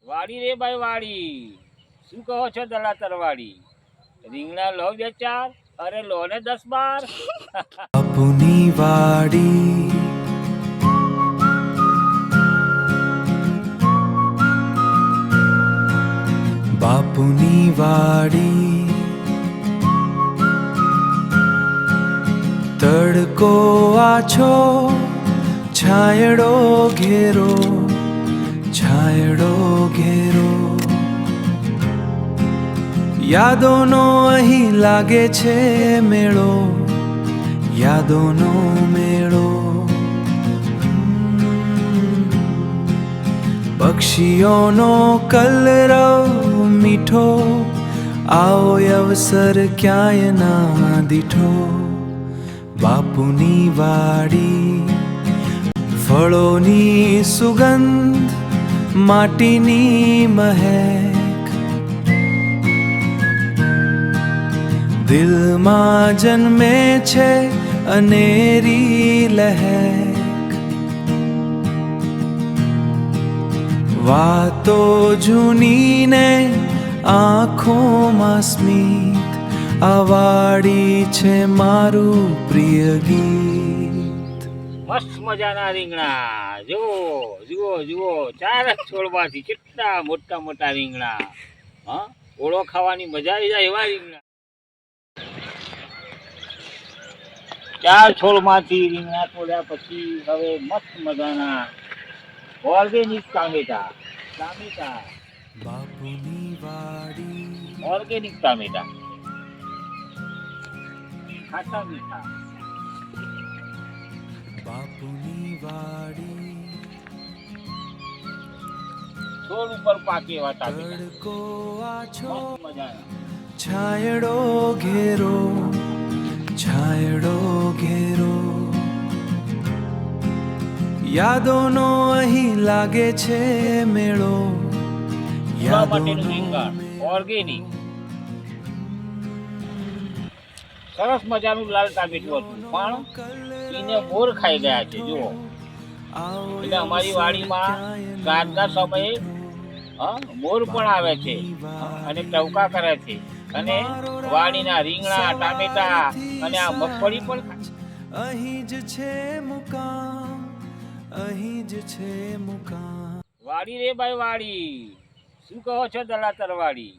વાડી રે ભાઈ વાડી, શું કહો છો દલા તરવાડી? રીંગણા લો 2-4, અરે લો ને 10-12. બાપુની વાડી, બાપુની વાડી, તડકો આછો, છાયડો ઘેરો, છાયડો ઘેરો, યાદોનો અહીં લાગે છે મેળો, યાદોનો મેળો. પક્ષીઓનો કલરવ મીઠો, આવો અવસર ક્યાંય ના દીઠો. બાપુની વાડી, ફળોની સુગંધ, માટીની મહેક, દિલમાં જન્મે છે અનેરી લહેક. વાતો જૂનીને આંખોમાં સ્મિત, આ વાડી છે મારું પ્રિય ગીત. મસ્ત મજાના રીંગણા, જુઓ જુઓ જુઓ, 4 જ છોડમાંથી કેટલા મોટા મોટા રીંગણા. હા, ઓળો ખાવાની મજા આવી જાય એવા રીંગણા. 4 છોડમાંથી રીંગણા તોડ્યા પછી હવે મસ્ત મજાના ઓર્ગેનિક ટામેટા. ટામેટા, બાપુની વાડી, ઓર્ગેનિક ટામેટા, ખાટા મીઠા. બાપુની વાડી, છોડ ઉપર પાકે એવા ટામેટા, તડકો આછો, મસ્ત મજાના. છાયડો ઘેરો, છાયડો ઘેરો, યાદોનો અહીં લાગે છે મેળો, ઉગવા માટેનું રીંગણ ઓર્ગેનિક. સરસ મજાનું લાલ ટામેટું હતું, પણ એને મોર ખાઈ ગયા છે. જુઓ, એટલે અમારી વાડીમાં રાતના સમયે મોર પણ આવે છે અને ટવકા કરે છે, અને વાડીના રીંગણા, ટામેટા અને આ મગફળી પણ ખાય. અહીં જ છે મુકામ, અહીં જ છે મુકામ. વાડી રે ભાઈ વાડી, શું કહો છો દલા તરવાડી?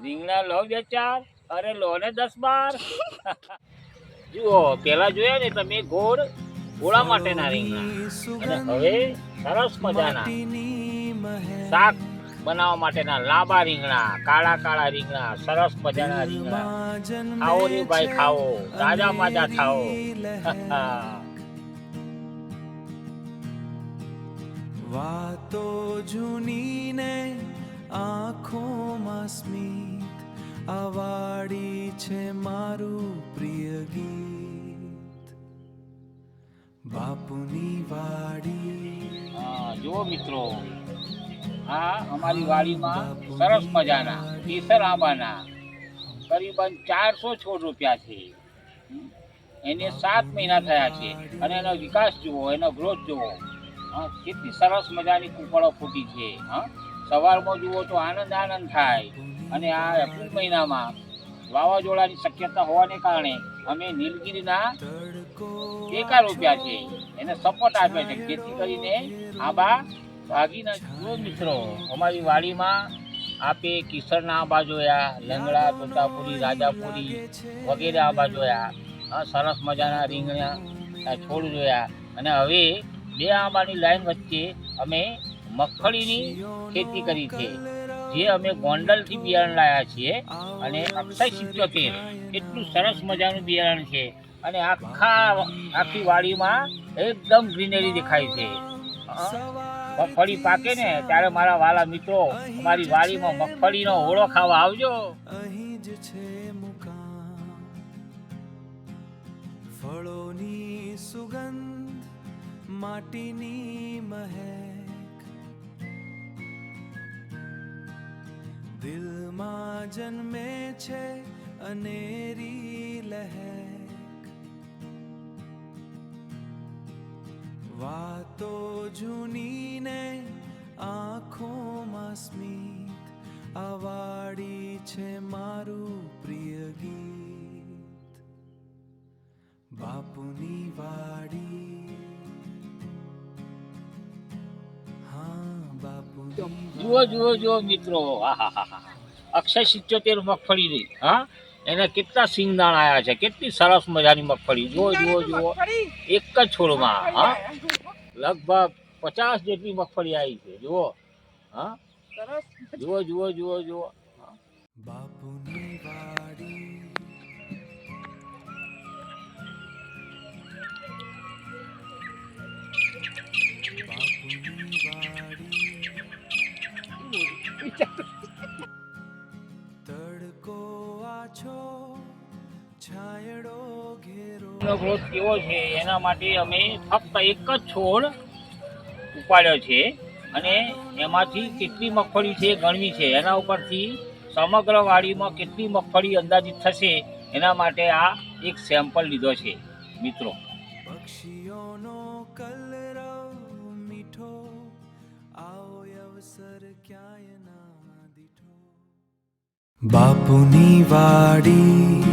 રીંગણા લો 2-4, અરે લો ને 10-12. જુઓ, પેલા જોયા ને તમે ગોળ ગોળા માટેના રીંગણા, અને હવે સરસ મજાના શાક બનાવવા માટેના લાંબા રીંગણા, કાળા કાળા રીંગણા, સરસ મજાના રીંગણા. ખાઓ રે ભાઈ ખાઓ, તાજા માજા ખાઓ. વાતો જૂનીને આંખોમાં સ્મિત, આ વાડી છે મારું પ્રિય ગીત. બાપુની વાડી, જુઓ મિત્રો, આ અમારી વાડીમાં સરસ મજાના કેસર આંબાના કરીબન 400 છોડ રોપ્યા છે. એને 7 મહિના થયા છે, અને એનો વિકાસ જુઓ, એનો ગ્રોથ જુઓ. કેટલી સરસ મજાની કૂપળો ફૂટી છે. સવારમાં જુઓ તો આનંદ આનંદ થાય. અને આ એપ્રિલ મહિનામાં વાવાઝોડાની શક્યતા હોવાને કારણે અમે નીલગીરીના ટેકા રોપ્યા છે, એને સપોર્ટ આપ્યો છે, જેથી કરીને આંબા ભાગી ન. જો મિત્રો, અમારી વાડીમાં આપે કિશોરના આંબા જોયા, લંગડા, તોતાપુરી, રાજાપુરી વગેરે આંબા જોયા. સરસ મજાના રીંગણા છોડ જોયા, અને હવે 2 આંબાની લાઈન વચ્ચે અમે મગફળીની ખેતી કરી છે, જે અમે ગોંડલથી બિયારણ લાવ્યા છીએ. અને અક્ષય 77 એટલું સરસ મજાનું બિયારણ છે, અને આખી વાડીમાં એકદમ ગ્રીનરી દેખાય છે. મગફળી પાકે ને ત્યારે મારા વાલા મિત્રો, અમારી વાડીમાં મગફળીનો ઓળો ખાવા આવજો. અહીં જ છે મુકામ, ફળોની સુગંધ, માટીની મહેક, દિલમાં જન્મે છે અનેરી લહેક. વાતો જૂનીને આંખોમાં બાપુની વાડી હા બાપુની જુઓ જુઓ જુઓ મિત્રો, આહાહાહા. અક્ષય 77 મગફળી ની, હા, એના કેટલા સિંગદાણા આવ્યા છે, કેટલી સરસ મજાની મગફળી. જુઓ જુઓ જુઓ, એક જ છોડમાં, હા, લગભગ 50 જેટલી મગફળી આવી છે. જુઓ, હા, જુઓ જુઓ જુઓ જુઓ. બાપુની વાડી બાપુની વાડી તડકો આછો છાયડો ઘેરો એનો ગ્રોથ કેવો છે એના માટે અમે ફક્ત એક જ છોડ ઉપાડ્યો છે, અને એમાંથી કેટલી મગફળી છે ગણવી છે. એના ઉપરથી સમગ્ર વાડીમાં કેટલી મગફળી અંદાજિત થશે એના માટે આ એક સેમ્પલ લીધો છે મિત્રો. પક્ષીઓનો કલરવ મીઠો આવો અવસર ક્યાંય ના દીઠો બાપુની વાડી